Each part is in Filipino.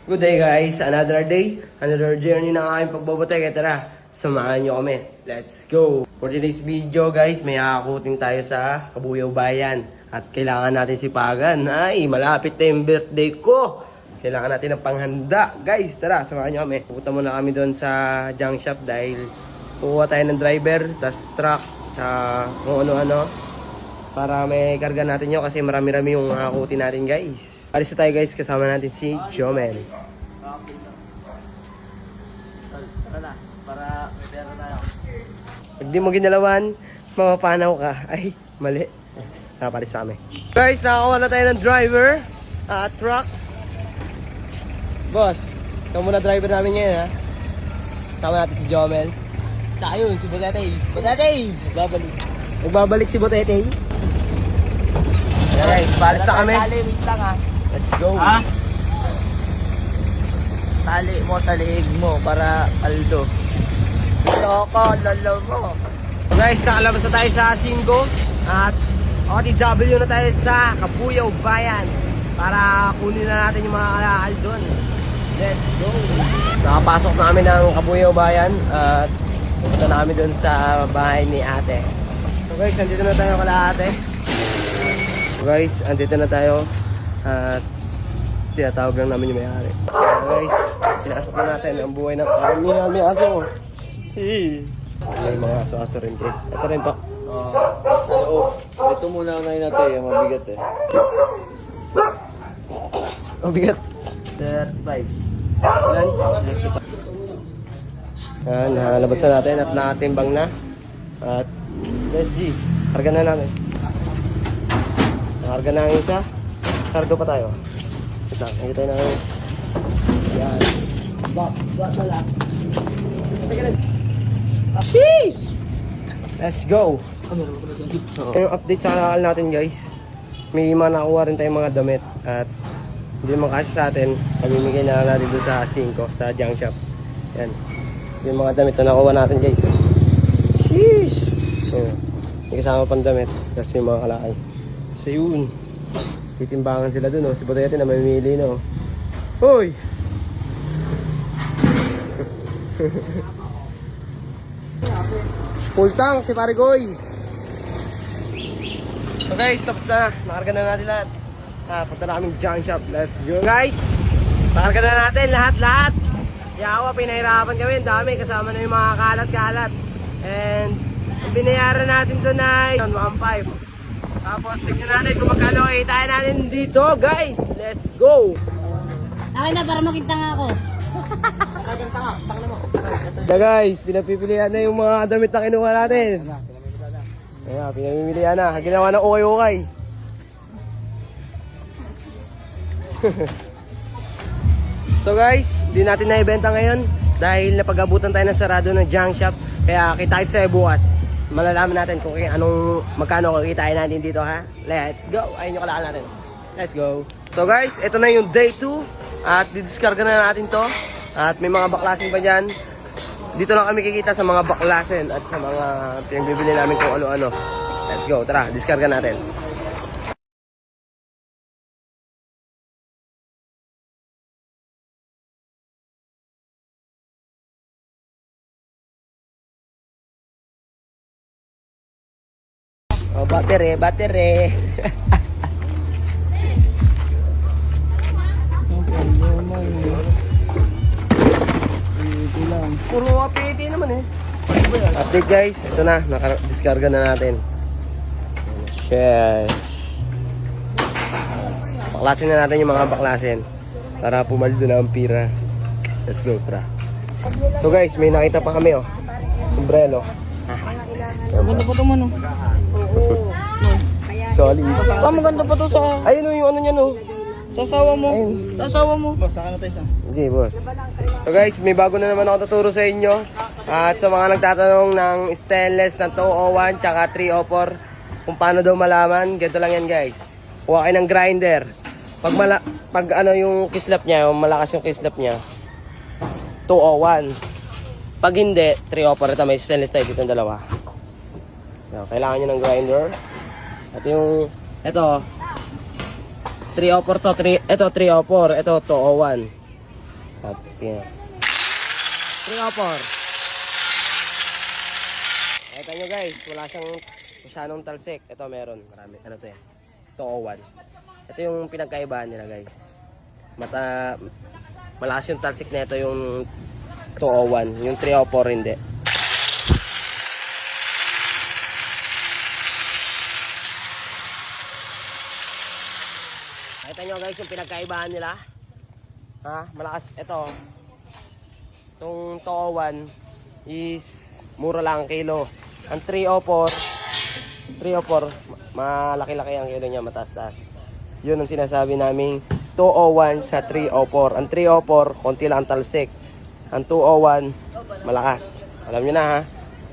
Good day guys, another day, another journey ng aking pagbabotay. Kaya tara, samahan nyo kami. Let's go! For today's video guys, may hakuting tayo sa Kabuyaw Bayan. At kailangan natin sipagan. Ay, malapit na yung birthday ko. Kailangan natin ng panghanda. Guys, tara, samahan nyo kami. Pupunta muna kami doon sa junk shop dahil kukuha tayo ng driver, tas truck, kung ano-ano. Para may karga natin yun kasi marami-rami yung hakutin natin guys. Alis na tayo guys, kasama natin si Jomel. Tara na, para may pera tayo. Pag di mo ginalawan, mapapanaw ka. Ay, mali. Nakapalis sa amin. Guys, nakakuha na tayo ng driver. Trucks. Boss, ikaw muna driver namin ngayon ha. Kasama natin si Jomel. Tsaka yun, si Botete. Botete! Nagbabalik si Botete. Guys, palis na kami. Tali, wait lang ha. Let's go. Ha? Taliig mo para kaldo. Loko, lolo mo. So guys, nakalabas na tayo sa Singgo. At OTW na tayo sa Kabuyaw Bayan. Para kunin na natin yung mga kalakal doon. Let's go. Nakapasok na kami ng Kabuyaw Bayan. At pupunta na kami doon sa bahay ni ate. So guys, andito na tayo kala ate. So guys, andito na tayo. At tinatawag lang namin yung may-ari. So guys, pinasok na natin ang buhay ng karamihan. May aso. May mga aso-aso rin guys. Ito rin pa. Ito muna ang natin, mabigat eh. Mabigat. 35. Ilan? Yan, nakalabas na natin at nakatimbang na. At let's G, karga na namin. Nakarga na ang isa. Karga pa tayo. Wait lang, nakita tayo na. Yan. Bak na lang. Sheesh! Let's go! Yung update sa kalakal natin guys. May mga nakuha rin tayong mga damit. At hindi naman kasi sa atin. Pamimigay na lang natin doon sa 5 sa junk shop. Yan. Yung mga damit na nakuha natin guys. Sheesh! May kasama pang damit. Kasi yung mga kalakal. So yun. Titimbangan sila dun oh. Si Botete na mamimili no. Hoy! Full tank si Parigoy. So guys, tapos na. Nakarga na natin lahat. Punta na kaming junk shop. Let's go guys. Nakarga na natin lahat. Yawa, pinahirapan kami. Ang dami. Kasama na yung mga kalat-kalat. And ang binayaran natin doon ay 1.5. Tapos tignan natin kung magkano tayo natin dito guys. Let's go. Okay na, para makita nga ako. So guys, pinapipilihan na yung mga damit na kinuha natin. Ayan, pinapipilihan na. Ginawa na ukay-ukay. So guys, di natin naibenta ngayon dahil napag-abutan tayo ng sarado ng junk shop. Kaya kita tayo bukas. Malalaman natin kung magkano kikitain natin dito ha. Let's go. Ayun yung kalakal natin. Let's go. So guys, ito na yung day 2. At didiskarga na natin to. At may mga baklasin pa dyan. Dito lang kami kikita sa mga baklasin at sa mga pinagbibili namin kung ano-ano. Let's go. Tara, diskarga natin. Oh, battery. Puro APT naman eh. Update guys, ito na, naka-discarga na natin. Shit. Baklasin na natin yung mga baklasin para pumaldo na ang pira. Let's go, tara. So guys, may nakita pa kami oh. Sombrero. Maganda pa ito mo no? Solid. Maganda pa ito sa... Ayun oh, yung ano niya no. Sa asawa mo. Ayun. Sa asawa mo. Boss, saka na tayo sa... Okay, boss. So guys, may bago na naman ako tuturo sa inyo. At sa mga nagtatanong ng stainless na 201 tsaka 304 kung paano daw malaman, ganito lang yan guys. Kuha kayo ng grinder. Pag ano yung kislap niya, yung malakas yung kislap niya, 201. Pag hindi, 304. Ito may stainless tayo dito ng dalawa. So, kailangan nyo ng grinder. At yung, ito 304 to, ito 304, ito 201. At yan. 304. Nakita nyo guys, wala siyang masyadong talsik. Ito meron, marami. Ano to yan? 201. Ito yung pinagkaibahan nila guys. Malakas yung talsik na ito yung 201. Yung 304 hindi. Nakita nyo guys yung pinagkaibahan nila. Ha? Malakas. Ito. Itong 201 is mura lang ang kilo. Ang 304 malaki-laki ang kilo niya, mataas-taas. Yun ang sinasabi naming 201 sa 304. Ang 304, konti lang ang talsik. Ang 201, malakas. Alam niyo na ha.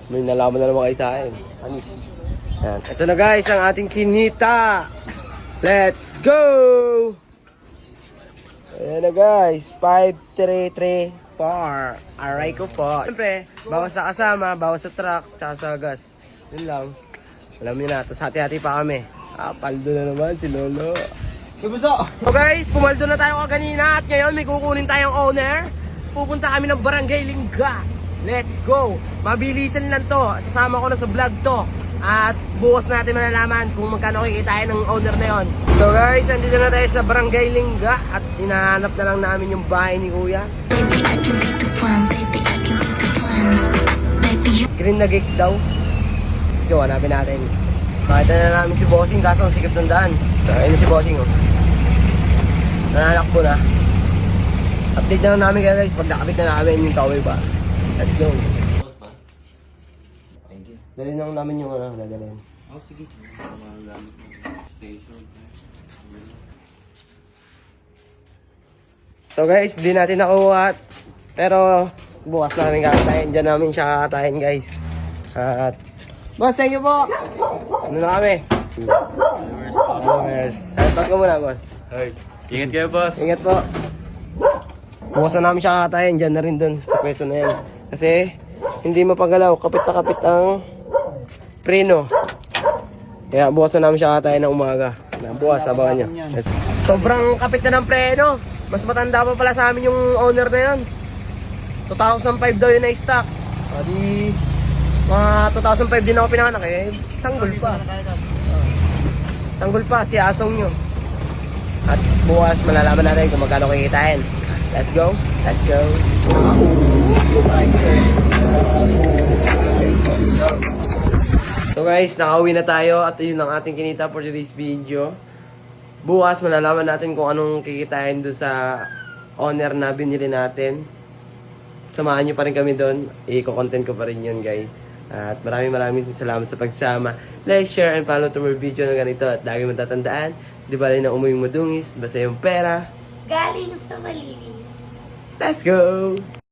May nalaman na naman kayo sa akin. Anis. Yan. Ito na guys ang ating kinita. Let's go! Ayan na guys, 533 par. Aray ko po. Siyempre, bawas sa kasama, bawas sa truck, tsaka sa gas. Yun lang. Alam niyo na, tapos hati-hati pa kami. Paldo na naman si Lolo. Kabuso! So guys, pumaldo na tayo kanina at ngayon may kukunin tayong owner. Pupunta kami ng Barangay Lingga. Let's go! Mabilisan lang to. Sasama ko na sa vlog to. At bukas natin malalaman kung magkano kikitain ng owner na yon. So guys, andito na tayo sa Barangay Lingga at hinahanap na lang namin yung bahay ni Kuya. Green na gate daw. Let's go, hanapin natin. Makita na namin si Bossing kaso ang sikip ng daan. So ayun na si Bossing oh. Nanalakbo na. Update na lang namin kayo guys pag nakapit na namin yung tower ba. Let's go. Thank you. Dali na lang namin yung dadalhin. Oh, sige. Station. So guys, di natin nakuha. Pero bukas namin kakatayin. Diyan namin siya kakatayin guys. At boss, thank you po. Ano na kami? Salpag ko muna boss. Hey. Ingat kayo, boss. Ingat po. Bukas na namin siya kakatayin. Diyan na rin dun sa pwesto na yan. Kasi hindi mapagalaw. Kapit na kapit ang preno. Kaya bukas na namin siya kakatayin ng umaga. Bukas, abangan nyo. Yes. Sobrang kapit na ng preno. Mas matanda pa pala sa amin yung owner na yun. 2005 daw yun na stock. Di mga 2005 din ako pinanganak eh. Sanggol pa. Sanggol pa si asong nyo. At bukas malalaman natin kung magkano kikitain. Let's go. Let's go. So guys, nakauwi na tayo at yun ang ating kinita for today's video. Bukas malalaman natin kung anong kikitain doon sa owner na binili natin. Samahan nyo pa rin kami doon. I-content ko pa rin yun guys. At maraming salamat sa pagsama. Like, share, and follow to more video na ganito. At lagi matatandaan, di ba rin na umuwi mo dungis, basta yung pera. Galing sa malinis. Let's go!